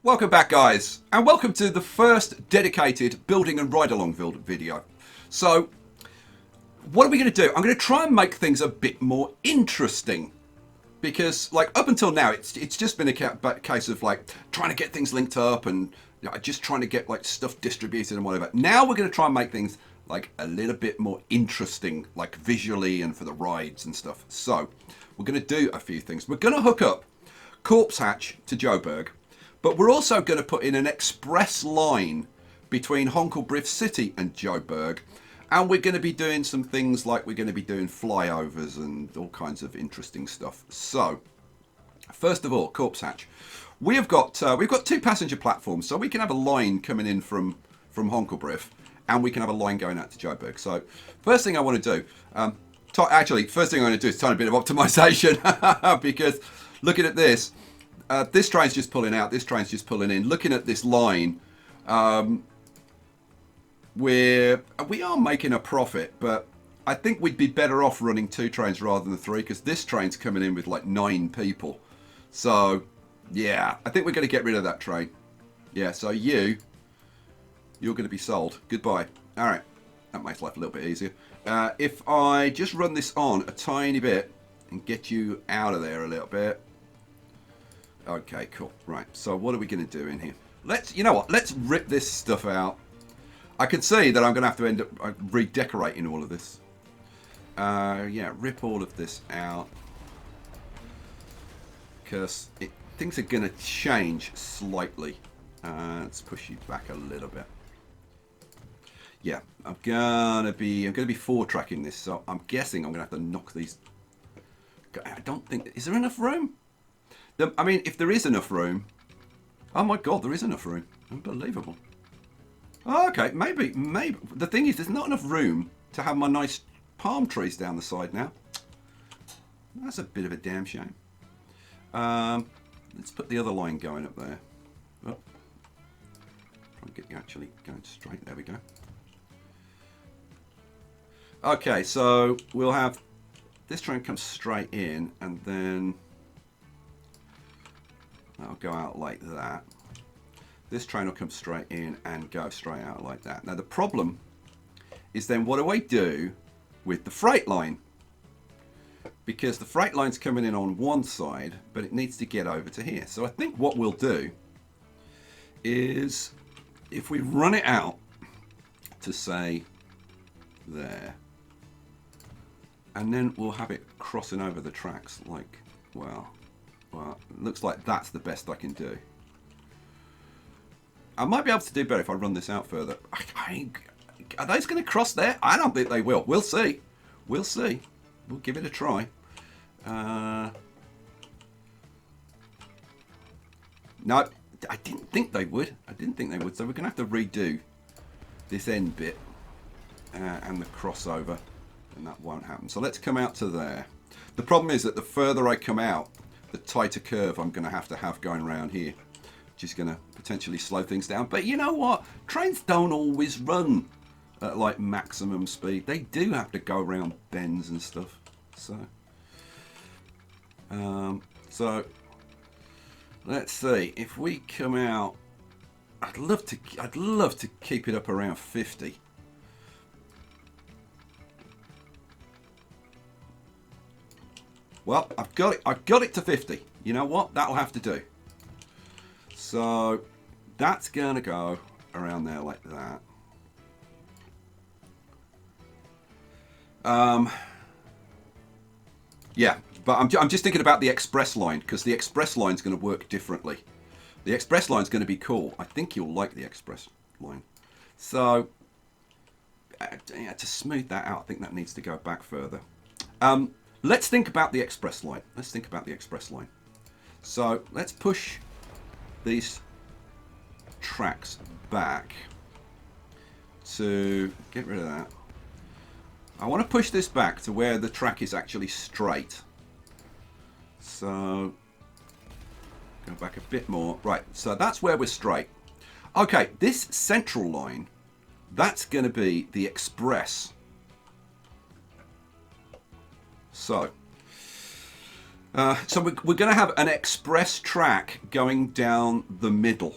Welcome back, guys, and welcome to the first dedicated building and ride-along video. So, what are we going to do? I'm going to try and make things a bit more interesting, because, like, up until now, it's just been a case of like trying to get things linked up and just trying to get like stuff distributed and whatever. Now we're going to try and make things like a little bit more interesting, like visually and for the rides and stuff. So, we're going to do a few things. We're going to hook up Corpse Hatch to Joburg. But we're also going to put in an express line between Honkelbriff City and Joburg. And we're going to be doing some things like we're going to be doing flyovers and all kinds of interesting stuff. So, first of all, Corpse Hatch. We've got two passenger platforms, so we can have a line coming in from Honkelbriff, and we can have a line going out to Joburg. So, first thing I want to do, first thing I'm going to do is a tiny bit of optimization, because looking at this, this train's just pulling out, this train's just pulling in. Looking at this line, we are making a profit, but I think we'd be better off running two trains rather than three, because this train's coming in with like 9 people. So, yeah, I think we're going to get rid of that train. Yeah, so you're going to be sold. Goodbye. All right, that makes life a little bit easier. If I just run this on a tiny bit and get you out of there a little bit. Okay, cool. Right, so what are we going to do in here? Let's rip this stuff out. I can see that I'm going to have to end up redecorating all of this. Yeah, rip all of this out. Because things are going to change slightly. Let's push you back a little bit. Yeah, I'm going to be 4-tracking this, so I'm guessing I'm going to have to knock these. I don't think, is there enough room? I mean, if there is enough room... Oh my god, there is enough room. Unbelievable. Oh, okay, maybe. The thing is, there's not enough room to have my nice palm trees down the side now. That's a bit of a damn shame. Let's put the other line going up there. Oh. Try and get you actually going straight. There we go. Okay, so we'll have... This train comes straight in, and then... That'll go out like that. This train will come straight in and go straight out like that. Now the problem is then what do I do with the freight line? Because the freight line's coming in on one side, but it needs to get over to here. So I think what we'll do is if we run it out to say there, and then we'll have it crossing over the tracks like, well, it looks like that's the best I can do. I might be able to do better if I run this out further. Are those going to cross there? I don't think they will. We'll see. We'll see. We'll give it a try. No, I didn't think they would. So we're going to have to redo this end bit and the crossover, and that won't happen. So let's come out to there. The problem is that the further I come out, the tighter curve I'm going to have going around here, which is going to potentially slow things down. But you know what? Trains don't always run at like maximum speed. They do have to go around bends and stuff. So let's see if we come out. I'd love to keep it up around 50. Well, I've got it to 50. You know what? That'll have to do. So that's going to go around there like that. Yeah, but I'm just thinking about the express line, because the express line is going to work differently. The express line is going to be cool. I think you'll like the express line. So to smooth that out, I think that needs to go back further. Let's think about the express line. So let's push these tracks back to get rid of that. I want to push this back to where the track is actually straight. So go back a bit more. Right, so that's where we're straight. Okay, this central line, that's going to be the express. So So we're going to have an express track going down the middle.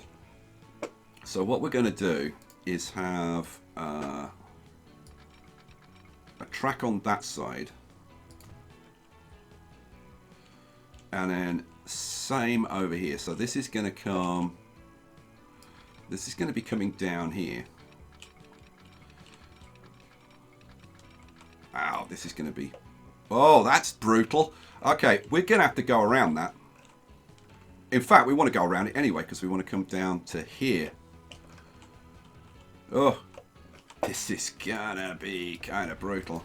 So what we're going to do is have a track on that side. And then same over here. So this is going to come... This is going to be coming down here. Wow, this is going to be... Oh, that's brutal. Okay, we're going to have to go around that. In fact, we want to go around it anyway because we want to come down to here. Oh, this is going to be kind of brutal.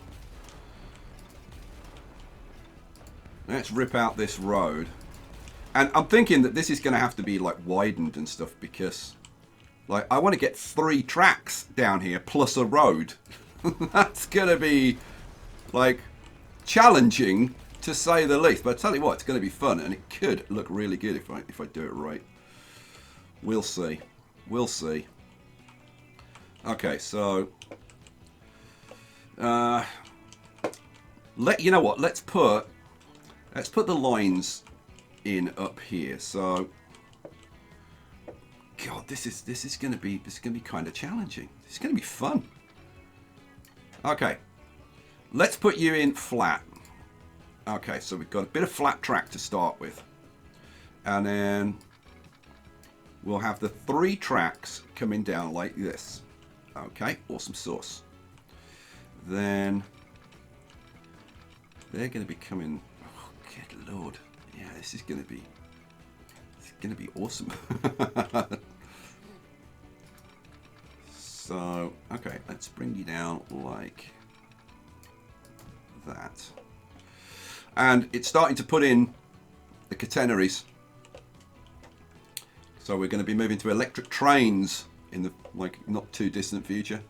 Let's rip out this road. And I'm thinking that this is going to have to be like widened and stuff because like I want to get 3 tracks down here plus a road. That's going to be like challenging to say the least. But I tell you what, it's going to be fun and it could look really good if I do it right. We'll see. We'll see. Okay, so you know what? Let's put the lines in up here. So, God, this is going to be kind of challenging. It's going to be fun. Okay, let's put you in flat. Okay, so we've got a bit of flat track to start with, and then we'll have the 3 tracks coming down like this. Okay, awesome sauce. Then they're going to be coming. Oh, good lord! Yeah, this is going to be. It's going to be awesome. So, okay, let's bring you down like that. And it's starting to put in the catenaries. So we're going to be moving to electric trains in the like not too distant future.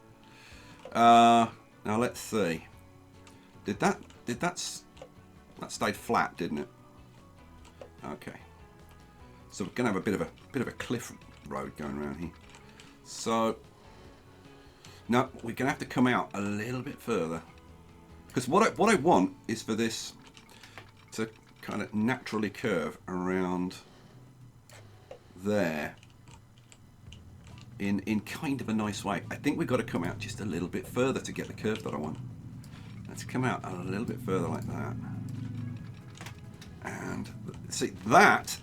Now let's see. That stayed flat, didn't it? Okay. So we're going to have a bit of a cliff road going around here. So now we're going to have to come out a little bit further because what I want is for this to kind of naturally curve around there in kind of a nice way. I think we've got to come out just a little bit further to get the curve that I want. Let's come out a little bit further like that. And see, that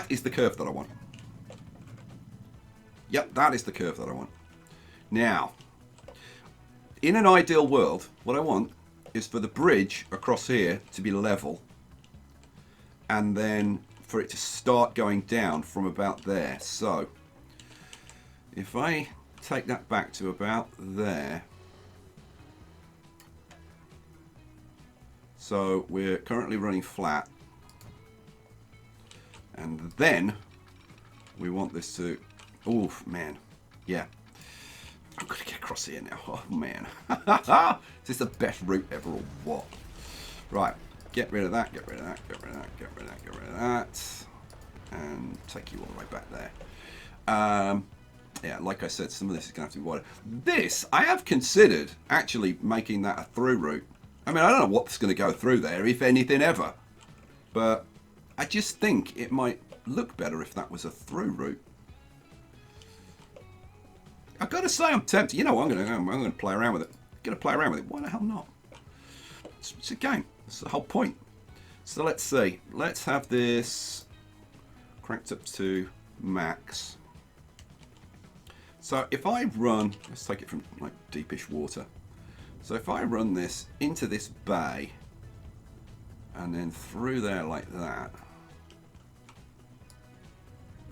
is the curve that I want. Yep, that is the curve that I want. Now, in an ideal world, what I want is for the bridge across here to be level and then for it to start going down from about there. So if I take that back to about there, so we're currently running flat, and then we want this to, oh man, yeah, I've got to get across here now. Oh man, is this the best route ever or what? Right, get rid of that, get rid of that, get rid of that, get rid of that, get rid of that, and take you all the way back there. Yeah, like I said, some of this is going to have to be wider. This, I have considered actually making that a through route. I mean, I don't know what's going to go through there, if anything ever. But I just think it might look better if that was a through route. I've got to say I'm tempted. You know what, I'm going to play around with it. I'm going to play around with it. Why the hell not? It's a game. That's the whole point. So let's see. Let's have this cranked up to max. So if I run, let's take it from like deepish water. So if I run this into this bay and then through there like that,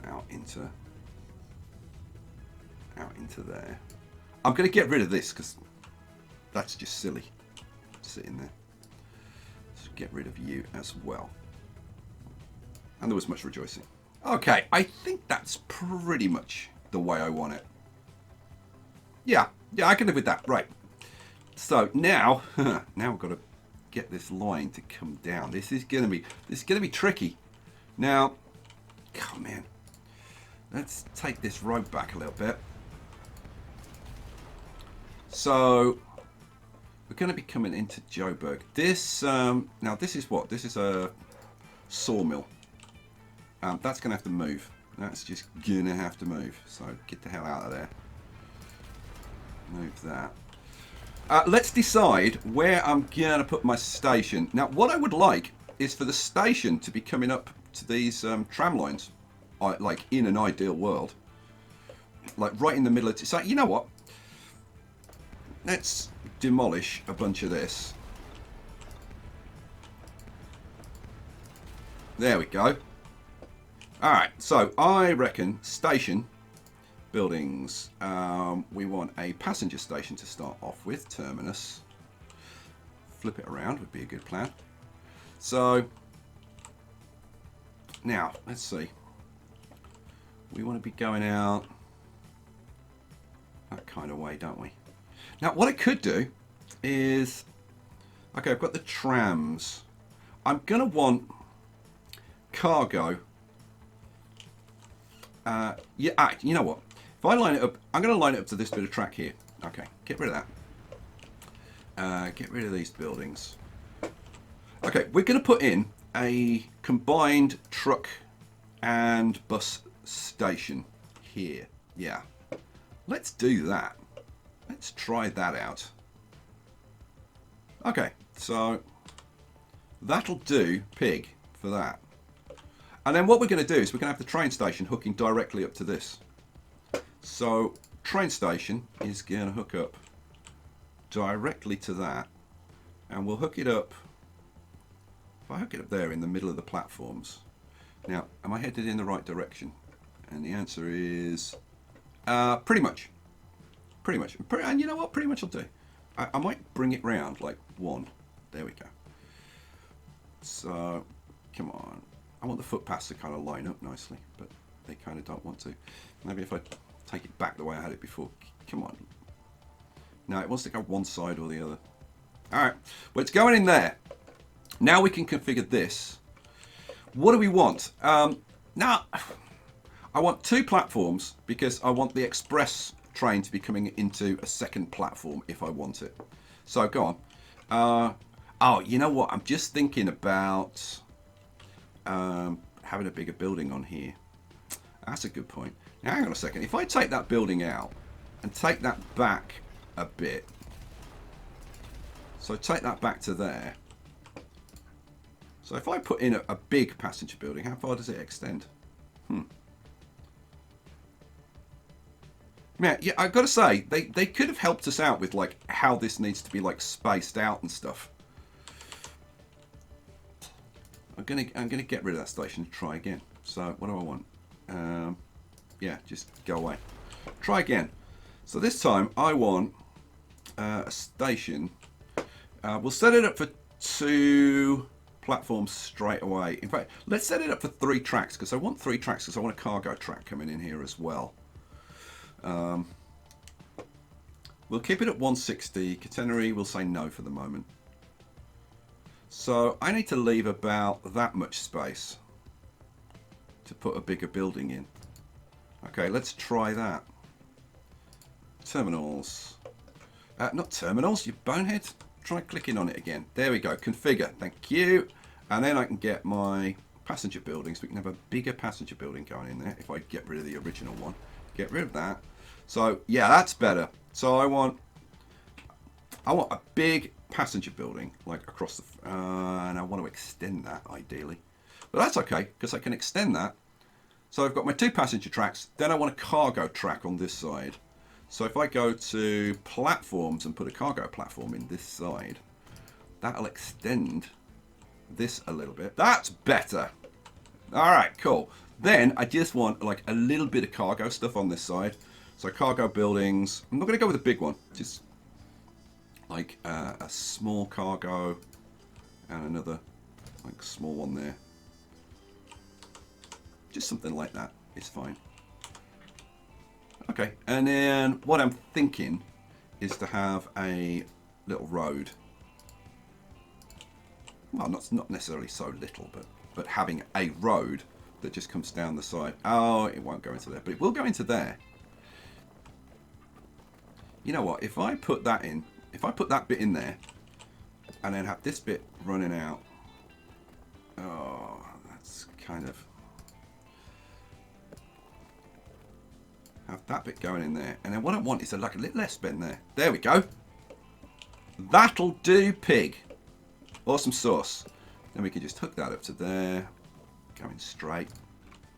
out into there. I'm going to get rid of this because that's just silly sitting there. So get rid of you as well. And there was much rejoicing. Okay, I think that's pretty much the way I want it. Yeah, I can live with that. Right. So now, now I've got to get this line to come down. This is gonna be tricky. Now, oh man, let's take this road back a little bit. So we're going to be coming into Joburg. This now this is what? This is a sawmill. That's going to have to move. That's just going to have to move. So get the hell out of there. Move that. Let's decide where I'm going to put my station. Now, what I would like is for the station to be coming up to these tram lines. Like, in an ideal world. Like, right in the middle of... So, you know what? Let's demolish a bunch of this. There we go. Alright, so I reckon station buildings. We want a passenger station to start off with. Terminus. Flip it around would be a good plan. So, now, let's see. We want to be going out that kind of way, don't we? Now, what I could do is... Okay, I've got the trams. I'm going to want cargo. Yeah, you know what? If I line it up, I'm going to line it up to this bit of track here. Okay, get rid of that. Get rid of these buildings. Okay, we're going to put in a combined truck and bus station here. Yeah, let's do that. Let's try that out. Okay, so that'll do pig for that. And then what we're going to do is we're going to have the train station hooking directly up to this. So train station is going to hook up directly to that. And we'll hook it up. If I hook it up there in the middle of the platforms. Now, am I headed in the right direction? And the answer is pretty much. Pretty much. And you know what? Pretty much will do. I might bring it round like one. There we go. So, come on. I want the footpaths to kind of line up nicely, but they kind of don't want to. Maybe if I take it back the way I had it before. Come on. No, it wants to go one side or the other. Alright, well, it's going in there. Now we can configure this. What do we want? Now, I want 2 platforms because I want the express train to be coming into a second platform if I want it. So, go on. Oh, you know what? I'm just thinking about... having a bigger building on here. That's a good point. Now hang on a second. If I take that building out and take that back a bit, so take that back to there. So if I put in a big passenger building, how far does it extend? Yeah, I've got to say they could have helped us out with like how this needs to be like spaced out and stuff. I'm gonna get rid of that station and try again. So what do I want? Yeah, just go away. Try again. So this time I want a station. We'll set it up for 2 platforms straight away. In fact, let's set it up for 3 tracks because I want 3 tracks because I want a cargo track coming in here as well. We'll keep it at 160. Catenary, we'll say no for the moment. So I need to leave about that much space to put a bigger building in. Okay, let's try that. Terminals. Not terminals, you bonehead. Try clicking on it again. There we go. Configure. Thank you. And then I can get my passenger buildings. We can have a bigger passenger building going in there if I get rid of the original one. Get rid of that. So yeah, that's better. So I want a big passenger building like across the and I want to extend that ideally, but that's okay because I can extend that. So I've got my 2 passenger tracks, then I want a cargo track on this side. So if I go to platforms and put a cargo platform in this side, that'll extend this a little bit. That's better. All right, cool. Then I just want like a little bit of cargo stuff on this side. So cargo buildings, I'm not going to go with a big one, just like a small cargo and another like small one there. Just something like that is fine. Okay, and then what I'm thinking is to have a little road. Well, not necessarily so little, but having a road that just comes down the side. Oh, it won't go into there, but it will go into there. You know what? If I put that in, if I put that bit in there, and then have this bit running out. Oh, Let's kind of have that bit going in there. And then what I want is like a little less bend there. There we go. That'll do, pig. Awesome sauce. Then we can just hook that up to there. Going straight.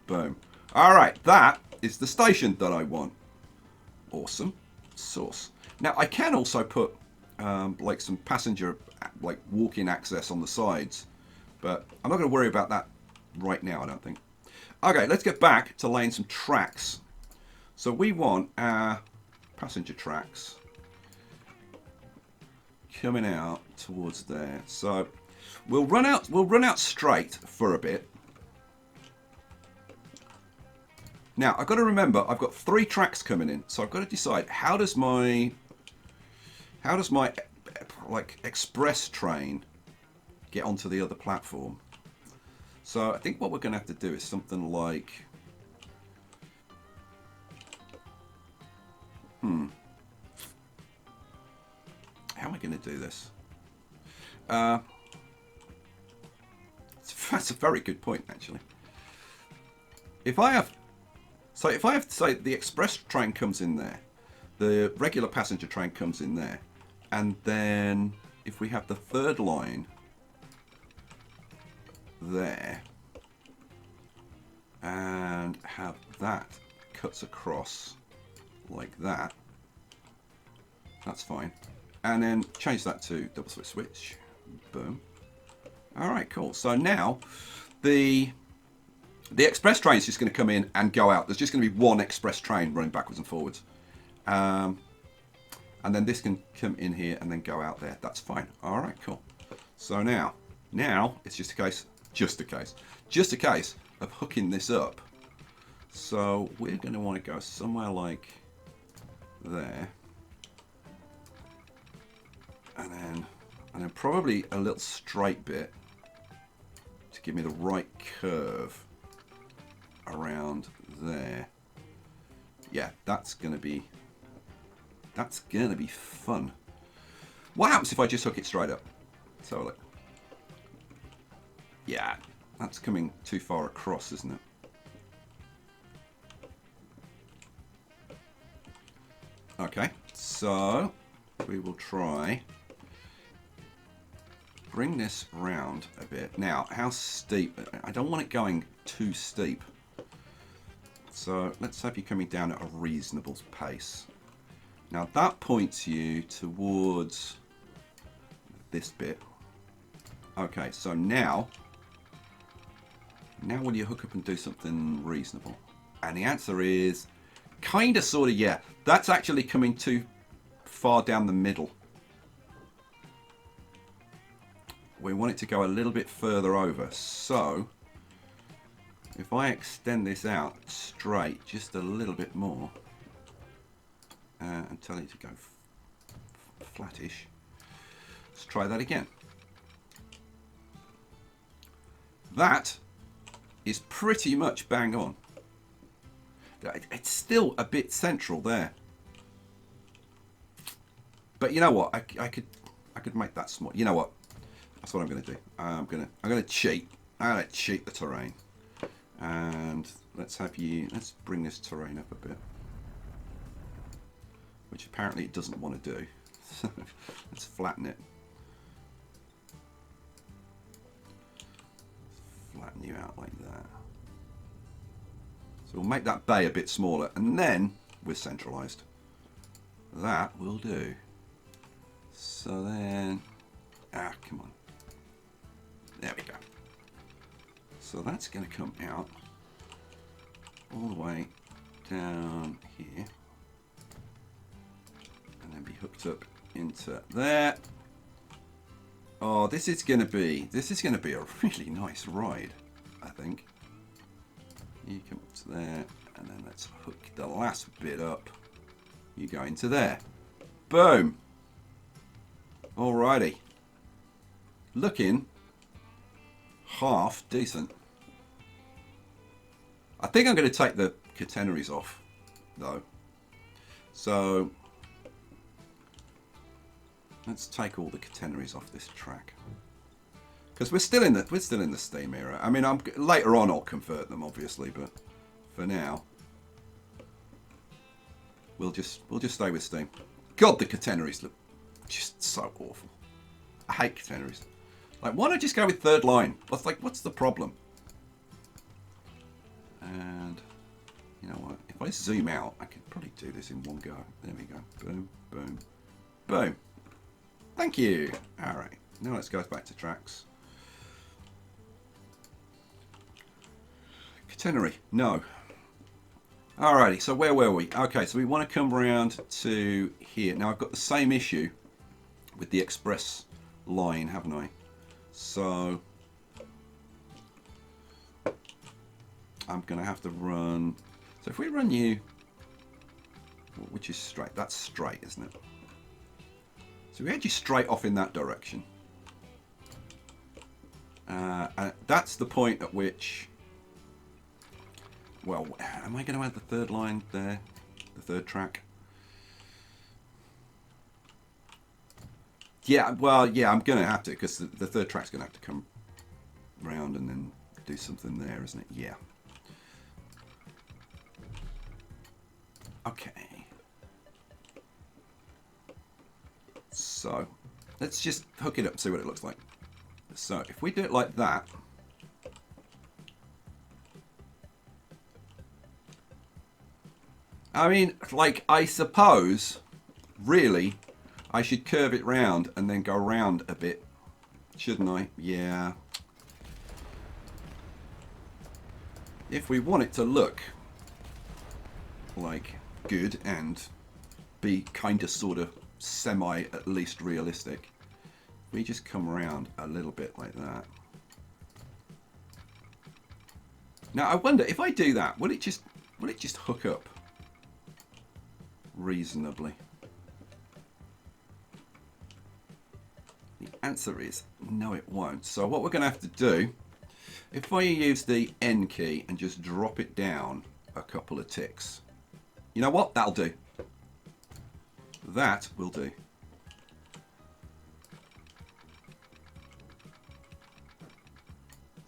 Boom. Alright, that is the station that I want. Awesome sauce. Now, I can also put like some passenger, like walk-in access on the sides. But I'm not going to worry about that right now, I don't think. Okay, let's get back to laying some tracks. So we want our passenger tracks coming out towards there. So we'll run out straight for a bit. Now I've got to remember I've got 3 tracks coming in, so I've got to decide how does my like express train get onto the other platform. So I think what we're going to have to do is something like how am I going to do this? That's a very good point, actually. If I have to say the express train comes in there, the regular passenger train comes in there, and then if we have the third line there, and have that cuts across like that, that's fine. And then change that to double switch. Boom. All right, cool. So now the express train is just going to come in and go out. There's just going to be one express train running backwards and forwards. And then this can come in here and then go out there. That's fine. All right, cool. So now it's just a case of hooking this up. So we're going to want to go somewhere like there. And then probably a little straight bit to give me the right curve around there. Yeah, that's gonna be fun. What happens if I just hook it straight up? So look. Yeah, that's coming too far across, isn't it? Okay, so we will try bring this round a bit. Now, how steep? I don't want it going too steep. So let's have you coming down at a reasonable pace. Now that points you towards this bit. Okay, so now will you hook up and do something reasonable? And the answer is kind of, sort of, yeah. That's actually coming too far down the middle. We want it to go a little bit further over. So if I extend this out straight just a little bit more and tell it to go flattish, let's try that again. That is pretty much bang on. It's still a bit central there, but you know what? I could make that small. You know what? That's what I'm going to do. I'm going to cheat. I'm going to cheat the terrain, and let's bring this terrain up a bit, which apparently it doesn't want to do. Let's flatten it. Flatten you out like that. So we'll make that bay a bit smaller, and then we're centralized. That will do. So then, come on. There we go. So that's going to come out all the way down here, and then be hooked up into there. Oh, this is going to be a really nice ride, I think. You come up to there, and then let's hook the last bit up. You go into there. Boom. Alrighty. Looking half decent. I think I'm going to take the catenaries off, though. So let's take all the catenaries off this track. Because we're still in the Steam era. I mean, later on I'll convert them, obviously, but for now, we'll just stay with Steam. God, the catenaries look just so awful. I hate catenaries. Like, why not just go with third line? What's the problem? And you know what? If I zoom out, I could probably do this in one go. There we go. Boom, boom, boom. Thank you. All right. Now let's go back to tracks. Catenary. No. Alrighty. So where were we? Okay. So we want to come around to here. Now I've got the same issue with the express line, haven't I? So I'm going to have to run. So if we run you, which is straight, that's straight, isn't it? So we had you straight off in that direction. And that's the point at which, well, am I going to add the third line there? The third track? Yeah, well, yeah, I'm going to have to, because the third track's going to have to come round and then do something there, isn't it? Yeah. Okay. So, let's just hook it up and see what it looks like. So, if we do it like that, I mean, like, I suppose, really, I should curve it round and then go round a bit, shouldn't I? Yeah. If we want it to look like good and be kind of sort of semi at least realistic, we just come around a little bit like that. Now I wonder if I do that, will it just hook up reasonably? The answer is no, it won't. So what we're going to have to do, if I use the N key and just drop it down a couple of ticks, you know what? That'll do. That will do.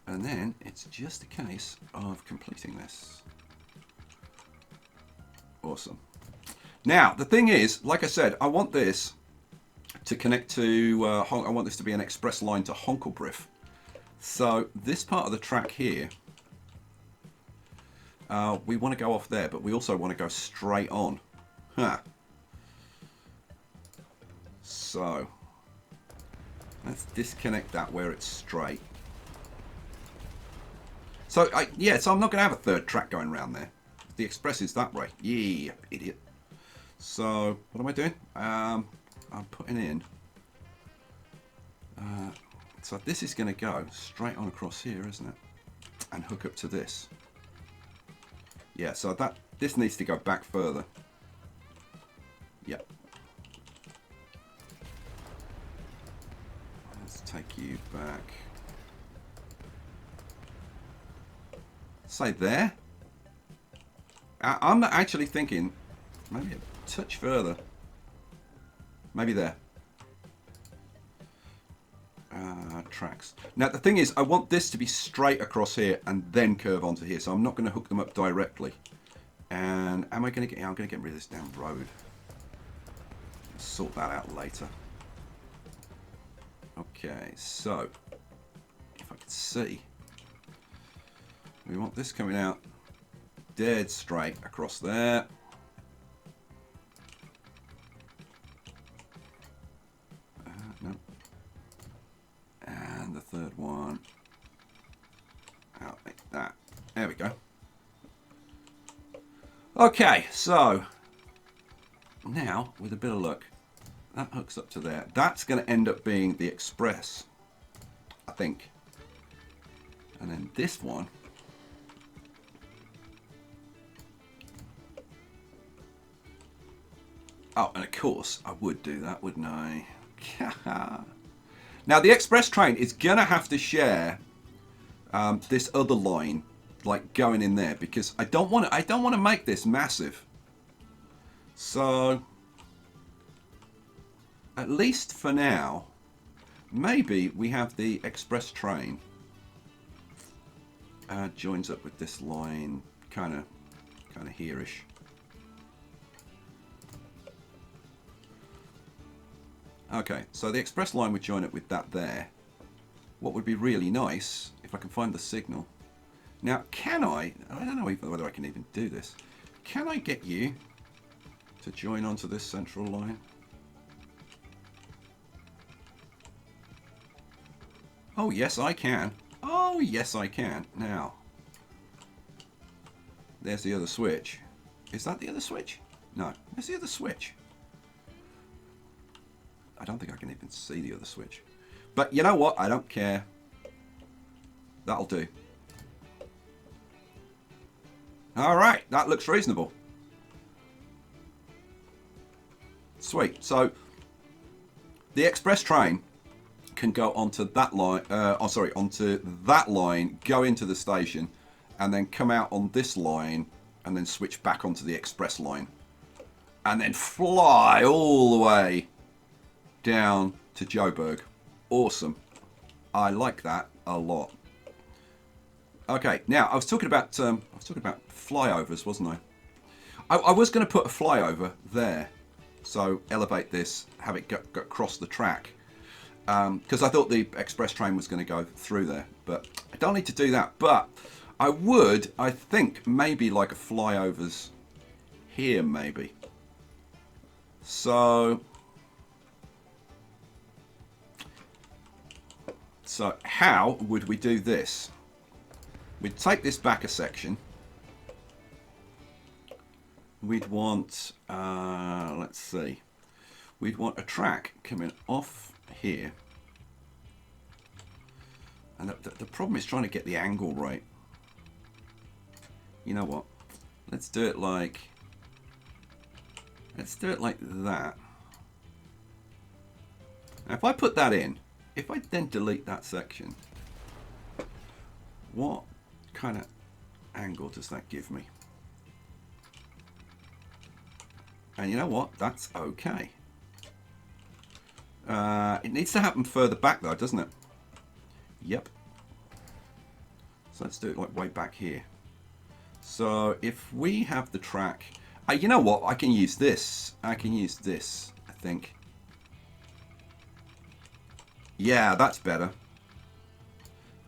And then it's just a case of completing this. Awesome. Now, the thing is, like I said, I want this to connect to, I want this to be an express line to Honkelbrief. So this part of the track here, we want to go off there, but we also want to go straight on. Huh. So let's disconnect that where it's straight. So yeah, so I'm not going to have a third track going around there. The express is that way. Yeah, idiot. So what am I doing? I'm putting in. So this is going to go straight on across here, isn't it? And hook up to this. Yeah, so this needs to go back further. Yep. Let's take you back. Say there. I'm actually thinking maybe a touch further. Maybe there. Tracks. Now the thing is, I want this to be straight across here and then curve onto here, so I'm not going to hook them up directly. And am I going to get? I'm going to get rid of this damn road. Sort that out later. Okay, so if I could see, we want this coming out dead straight across there. No. And the third one out like that. There we go. Okay, so now with a bit of luck, that hooks up to there. That's going to end up being the express, I think. And then this one, oh, and of course I would do that, wouldn't I? Now the express train is gonna have to share this other line, like going in there, because I don't want to make this massive. So at least for now, maybe we have the express train joins up with this line kind of here-ish. Okay, so the express line would join up with that there. What would be really nice, if I can find the signal. Now, can I don't know even whether I can even do this. Can I get you to join onto this central line? Oh, yes, I can. Oh, yes, I can. Now, there's the other switch. Is that the other switch? No, there's the other switch. I don't think I can even see the other switch. But you know what? I don't care. That'll do. Alright, that looks reasonable. Sweet. So, the express train can go onto that line, onto that line, go into the station, and then come out on this line, and then switch back onto the express line. And then fly all the way down to Joburg. Awesome. I like that a lot. Okay, now I was talking about flyovers, wasn't I? I was going to put a flyover there, so elevate this, have it go across the track, because I thought the express train was going to go through there, but I don't need to do that. But I would, I think, maybe like a flyovers here, maybe. So how would we do this? We'd take this back a section. We'd want, let's see, we'd want a track coming off here. And the problem is trying to get the angle right. You know what? Let's do it like that. Now if I put that in, if I then delete that section, what kind of angle does that give me? And you know what? That's okay. It needs to happen further back though, doesn't it? Yep. So let's do it like way back here. So if we have the track, you know what? I can use this. I can use this, I think. Yeah, that's better.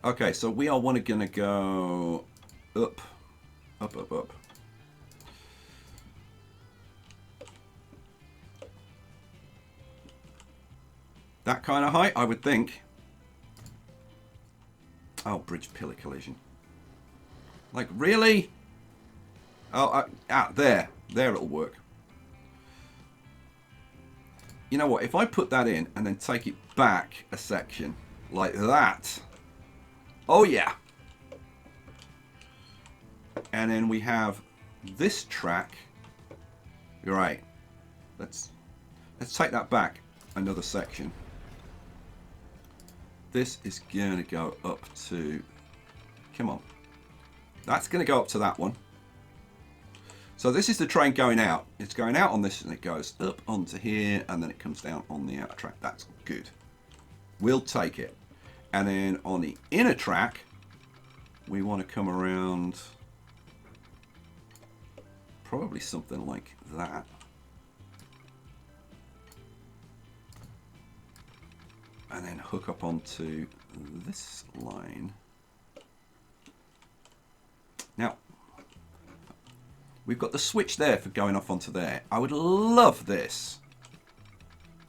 Okay, so we are going to go up, up, up, up. That kind of height, I would think. Oh, bridge pillar collision. Like, really? Oh, there. There it'll work. You know what? If I put that in and then take it back a section like that. Oh, yeah. And then we have this track. Right. Let's take that back another section. This is going to go up to... Come on. That's going to go up to that one. So this is the train going out. It's going out on this and it goes up onto here and then it comes down on the outer track. That's good. We'll take it. And then on the inner track, we want to come around probably something like that. And then hook up onto this line. Now, we've got the switch there for going off onto there. I would love this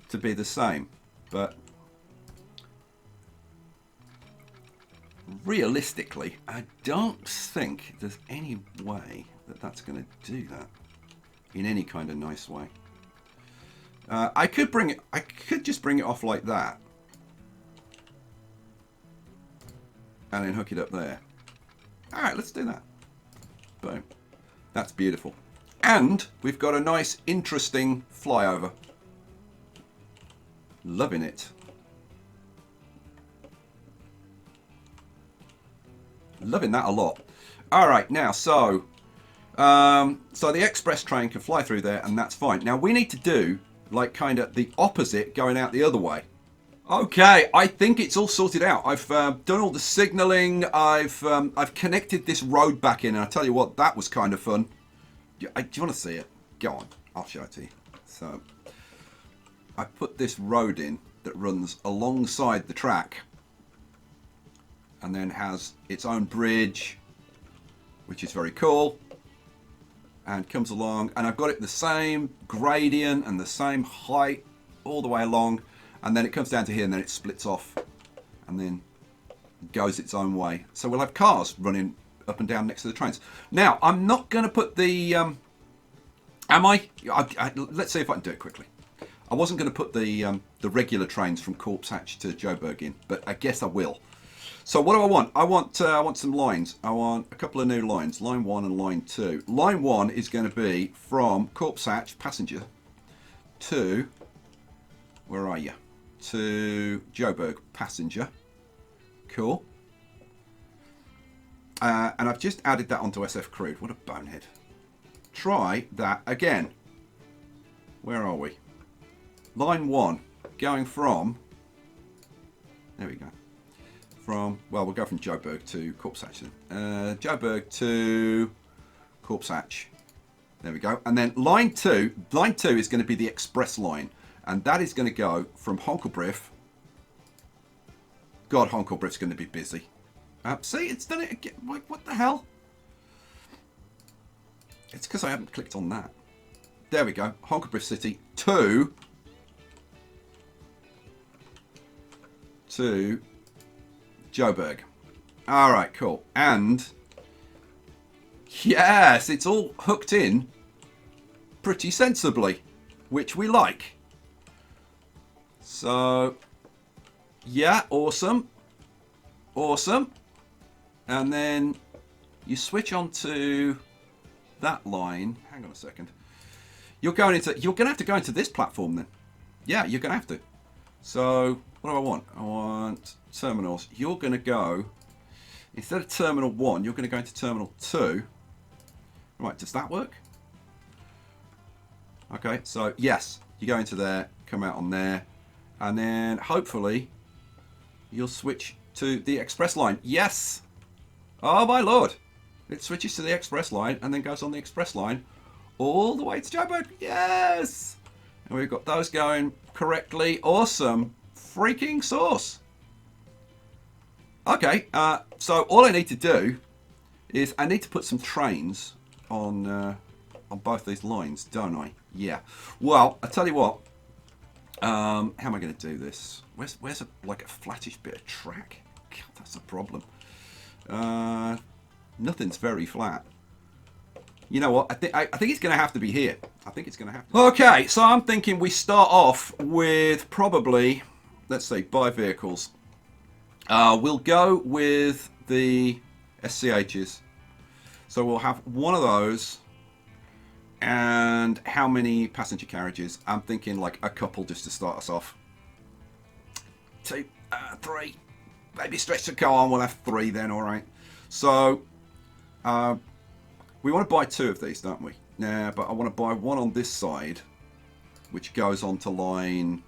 to be the same, but realistically, I don't think there's any way that that's going to do that in any kind of nice way. I could just bring it off like that and then hook it up there. All right, let's do that. Boom. That's beautiful. And we've got a nice, interesting flyover. Loving it. Loving that a lot. All right, now, so the express train can fly through there, and that's fine. Now, we need to do, like, kind of the opposite going out the other way. Okay, I think it's all sorted out. I've done all the signalling. I've connected this road back in, and I tell you what, that was kind of fun. Do you want to see it? Go on, I'll show it to you. So, I put this road in that runs alongside the track, and then has its own bridge, which is very cool, and comes along, and I've got it the same gradient and the same height all the way along. And then it comes down to here, and then it splits off, and then goes its own way. So we'll have cars running up and down next to the trains. Now, I'm not going to put the... let's see if I can do it quickly. I wasn't going to put the regular trains from Corpse Hatch to Joburg in, but I guess I will. So what do I want? I want some lines. I want a couple of new lines, line 1 and line 2. Line 1 is going to be from Corpse Hatch passenger to... Where are you? To Joburg passenger. Cool. And I've just added that onto SF Crude. What a bonehead. Try that again. Where are we? Line 1 going from... There we go. From... Well, we'll go from Joburg to Corpse Hatch then. Joburg to Corpse Hatch. There we go. And then line 2. Line 2 is going to be the express line. And that is going to go from Honkelbriff. God, Honkelbriff's going to be busy. See, it's done it again. What the hell? It's because I haven't clicked on that. There we go. Honkelbriff City to Joburg. All right, cool. And yes, it's all hooked in pretty sensibly, which we like. So, yeah, awesome. Awesome. And then you switch on to that line. Hang on a second. You're going to have to go into this platform then. Yeah, you're going to have to. So, what do I want? I want terminals. You're going to go, instead of terminal 1, you're going to go into terminal 2. Right, does that work? Okay, so yes, you go into there, come out on there. And then, hopefully, you'll switch to the express line. Yes! Oh, my lord! It switches to the express line and then goes on the express line all the way to Joburg. Yes! And we've got those going correctly. Awesome. Freaking sauce. Okay, so all I need to do is I need to put some trains on both these lines, don't I? Yeah. Well, I tell you what. How am I going to do this? Where's like a flattish bit of track? God, that's the problem. Nothing's very flat. You know what? I think it's going to have to be here. I think it's going to have to. Okay, so I'm thinking we start off with probably, let's see, buy vehicles. We'll go with the SCHs. So we'll have one of those. And how many passenger carriages? I'm thinking like a couple just to start us off. 2, 3. Maybe stretch to go on. We'll have 3 then, all right. So we want to buy 2 of these, don't we? Nah, but I want to buy one on this side, which goes on to line...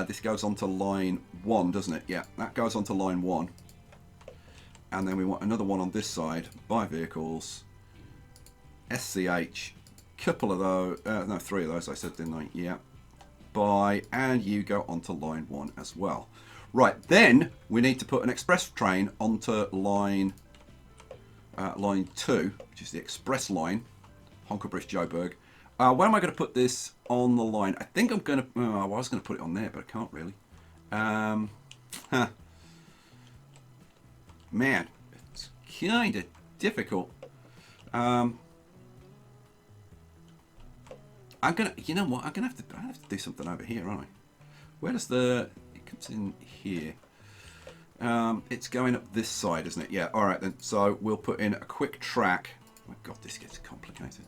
this goes on to line 1, doesn't it? Yeah, that goes on to line 1. And then we want another one on this side. Buy vehicles... SCH, couple of those, no, 3 of those I said, didn't I? Yeah. Buy, and you go onto line 1 as well. Right, then we need to put an express train onto line 2, which is the express line, Honkelbriff Joburg. Where am I going to put this on the line? I think I'm going to, I was going to put it on there, but I can't really. Man, it's kind of difficult. I'm gonna, you know what? I'm gonna have to do something over here, aren't I? Where does it comes in here? It's going up this side, isn't it? Yeah. All right then. So we'll put in a quick track. Oh my God, this gets complicated.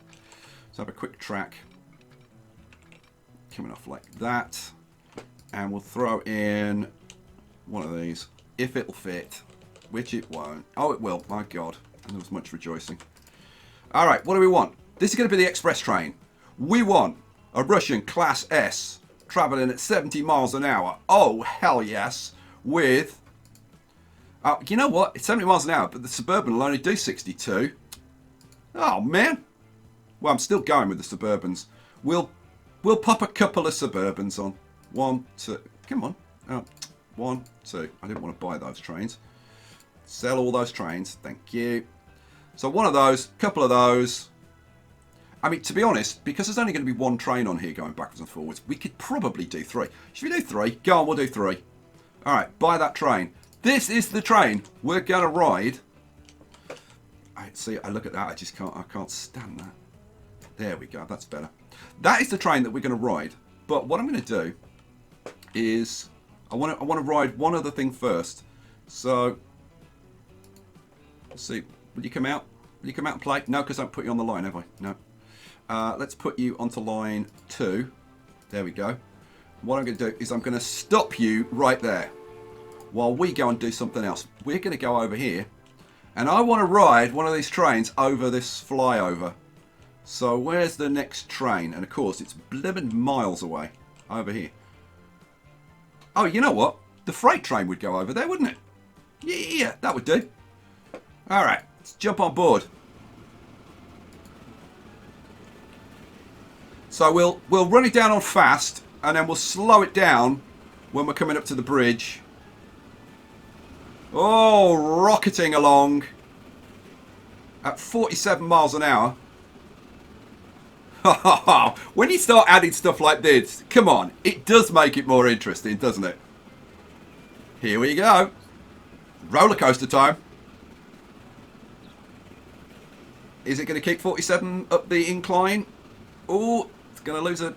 So have a quick track coming off like that, and we'll throw in one of these if it'll fit, which it won't. Oh, it will. My God, and there was much rejoicing. All right, what do we want? This is going to be the express train. We want a Russian Class S travelling at 70 miles an hour. Oh, hell yes. With, you know what? It's 70 miles an hour, but the Suburban will only do 62. Oh, man. Well, I'm still going with the Suburbans. We'll pop a couple of Suburbans on. 1, 2. Come on. Oh, 1, 2. I didn't want to buy those trains. Sell all those trains. Thank you. So one of those, couple of those. I mean, to be honest, because there's only going to be one train on here going backwards and forwards, we could probably do 3. Should we do 3? Go on, we'll do 3. All right, buy that train. This is the train we're going to ride. See, I look at that, I can't stand that. There we go, that's better. That is the train that we're going to ride. But what I'm going to do is, I want to ride one other thing first. So, let's see, will you come out? Will you come out and play? No, because I haven't put you on the line, have I? No. Let's put you onto line 2. There we go. What I'm going to do is I'm going to stop you right there while we go and do something else. We're going to go over here, and I want to ride one of these trains over this flyover. So where's the next train? And of course, it's blimmin' miles away over here. Oh, you know what? The freight train would go over there, wouldn't it? Yeah, that would do. All right, let's jump on board. So we'll run it down on fast, and then we'll slow it down when we're coming up to the bridge. Oh, rocketing along at 47 miles an hour. When you start adding stuff like this, come on, it does make it more interesting, doesn't it? Here we go. Roller coaster time. Is it going to keep 47 up the incline? Oh, it's going to lose a...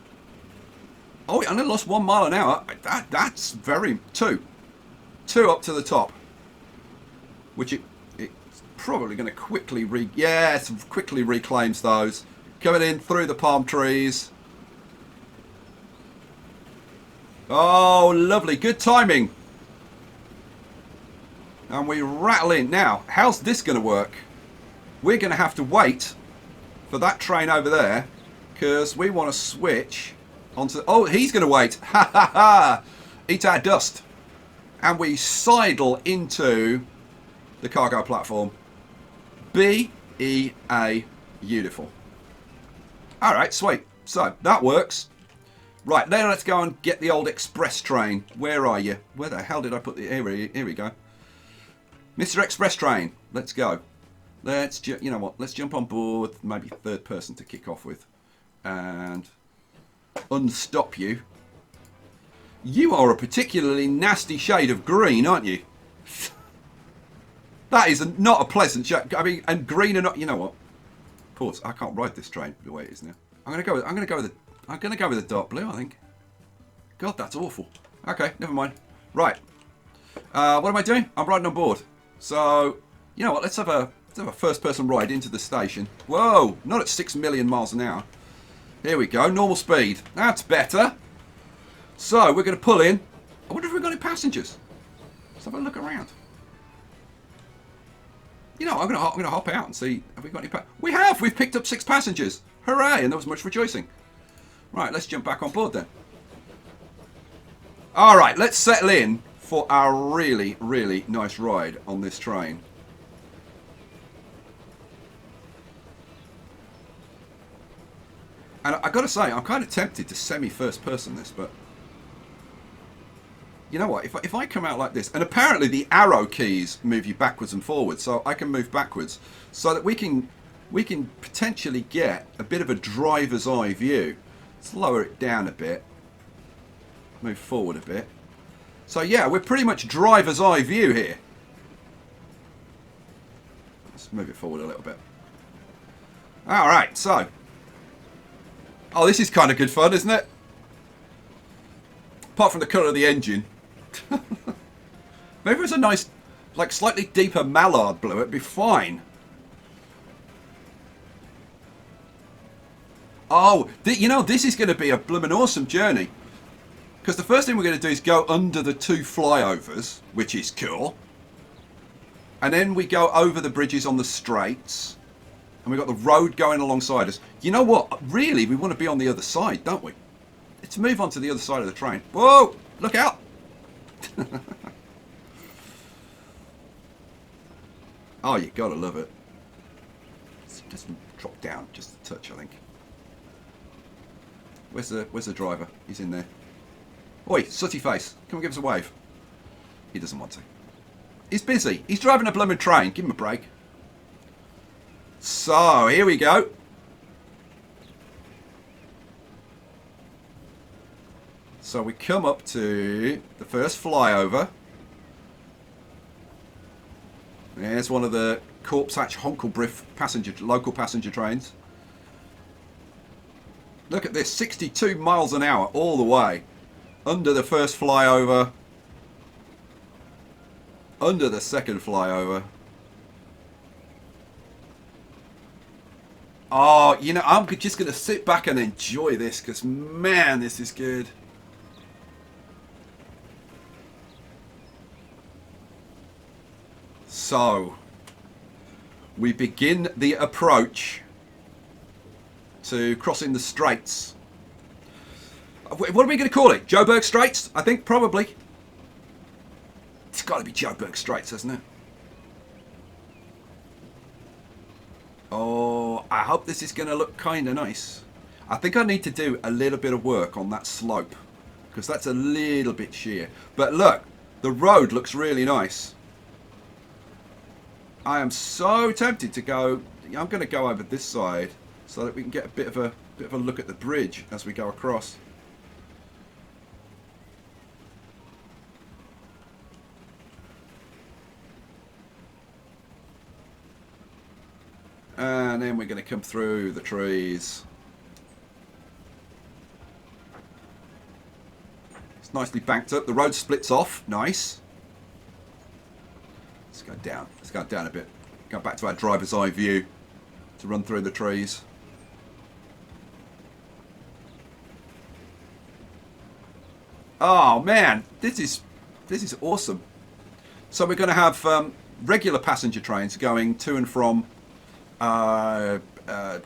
Oh, it only lost 1 mile an hour. That's very... 2 up to the top. Which it's probably going to quickly quickly reclaims those. Coming in through the palm trees. Oh, lovely. Good timing. And we rattle in. Now, how's this going to work? We're going to have to wait for that train over there, because we want to switch onto... Oh, he's going to wait. Ha ha ha. Eat our dust. And we sidle into the cargo platform. B-E-A. Beautiful. Alright, sweet. So, that works. Right, now let's go and get the old express train. Where are you? Where the hell did I put the... Here we go. Mr. Express Train. Let's go. You know what? Let's jump on board. Maybe third person to kick off with. And unstop you. You are a particularly nasty shade of green, aren't you? That is not a pleasant shade. I mean, and green and not... You know what? Pause. I can't ride this train the way it is now. I'm gonna go with the dark blue, I think. God, that's awful. Okay, never mind. Right. What am I doing? I'm riding on board. So, you know what? Let's have a first-person ride into the station. Whoa! Not at 6 million miles an hour. Here we go. Normal speed. That's better. So we're going to pull in. I wonder if we've got any passengers. Let's have a look around. You know, I'm going to hop out and see, have we got any We have! We've picked up 6 passengers. Hooray! And there was much rejoicing. Right, let's jump back on board then. Alright, let's settle in for our really, really nice ride on this train. And I got to say, I'm kind of tempted to semi-first person this, but... You know what, if I come out like this, and apparently the arrow keys move you backwards and forwards, so I can move backwards, so that we can potentially get a bit of a driver's eye view. Let's lower it down a bit, move forward a bit. So yeah, we're pretty much driver's eye view here. Let's move it forward a little bit. Alright, so. Oh, this is kind of good fun, isn't it? Apart from the colour of the engine. Maybe it was a nice, like slightly deeper mallard blue, it'd be fine. Oh, you know, this is going to be a blooming awesome journey. Because the first thing we're going to do is go under the 2 flyovers, which is cool. And then we go over the bridges on the straights. And we've got the road going alongside us. You know what? Really, we want to be on the other side, don't we? to move on to the other side of the train. Whoa! Look out! Oh, you gotta love it. It doesn't drop down just a touch, I think. Where's the driver? He's in there. Oi, sooty face. Come and give us a wave. He doesn't want to. He's busy. He's driving a blooming train. Give him a break. So, here we go. So we come up to the first flyover. There's one of the Corpse Hatch Honkelbriff local passenger trains. Look at this, 62 miles an hour all the way. Under the first flyover. Under the second flyover. Oh, you know, I'm just going to sit back and enjoy this because, man, this is good. So, we begin the approach to crossing the straits. What are we going to call it? Joburg Straits? I think probably. It's got to be Joburg Straits, hasn't it? Oh, I hope this is going to look kind of nice. I think I need to do a little bit of work on that slope because that's a little bit sheer. But look, the road looks really nice. I am so tempted to go. I'm going to go over this side so that we can get a bit of a look at the bridge as we go across. And then we're going to come through the trees. It's nicely banked up. The road splits off. Nice. Let's go down. Let's go down a bit. Go back to our driver's eye view to run through the trees. Oh man, this is awesome. So we're going to have regular passenger trains going to and from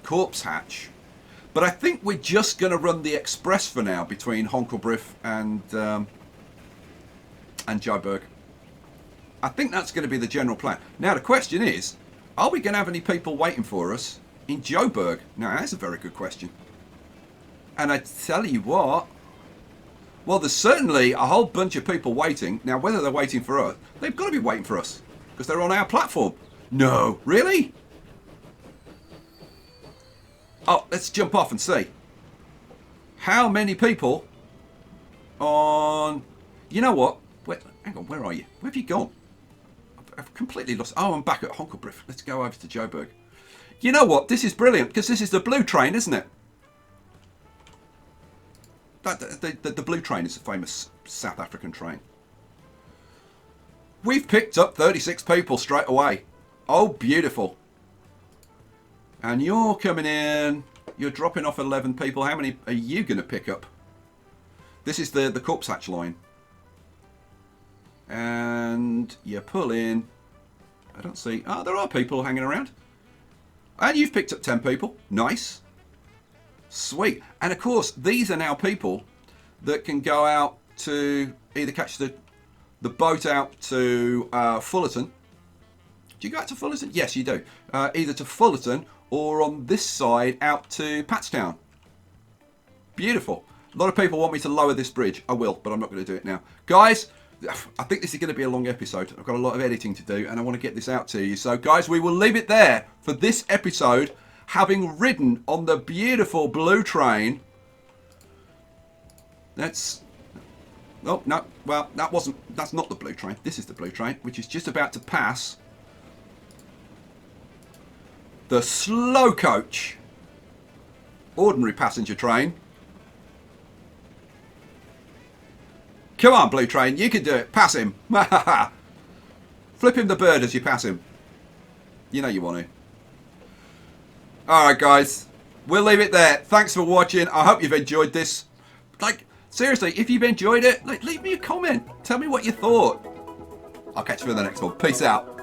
Corpse Hatch, but I think we're just going to run the express for now between Honkelbriff and Joburg. I think that's going to be the general plan. Now the question is, are we going to have any people waiting for us in Joburg? Now that's a very good question. And I tell you what, well, there's certainly a whole bunch of people waiting. Now whether they're waiting for us, they've got to be waiting for us because they're on our platform. No, really? Oh, let's jump off and see. How many people on... You know what? Hang on, where are you? Where have you gone? I've completely lost... Oh, I'm back at Honkelbriff. Let's go over to Joburg. You know what? This is brilliant because this is the blue train, isn't it? The blue train is a famous South African train. We've picked up 36 people straight away. Oh, beautiful. And you're coming in, you're dropping off 11 people. How many are you going to pick up? This is the Corpse Hatch line. And you pull in. I don't see... Oh, there are people hanging around. And you've picked up 10 people. Nice. Sweet. And of course, these are now people that can go out to either catch the boat out to Fullerton. Do you go out to Fullerton? Yes, you do. Either to Fullerton or on this side out to Patstown. Beautiful. A lot of people want me to lower this bridge. I will, but I'm not going to do it now. Guys, I think this is going to be a long episode. I've got a lot of editing to do and I want to get this out to you. So guys, we will leave it there for this episode, having ridden on the beautiful blue train. That's... Oh, no. Well, that's not the blue train. This is the blue train, which is just about to pass the slow coach ordinary passenger train. Come on, blue train, you can do it. Pass him. Flip him the bird as you pass him. You know you want to. Alright guys, we'll leave it there. Thanks for watching. I hope you've enjoyed this. Like, seriously, if you've enjoyed it, like, leave me a comment. Tell me what you thought. I'll catch you in the next one. Peace out.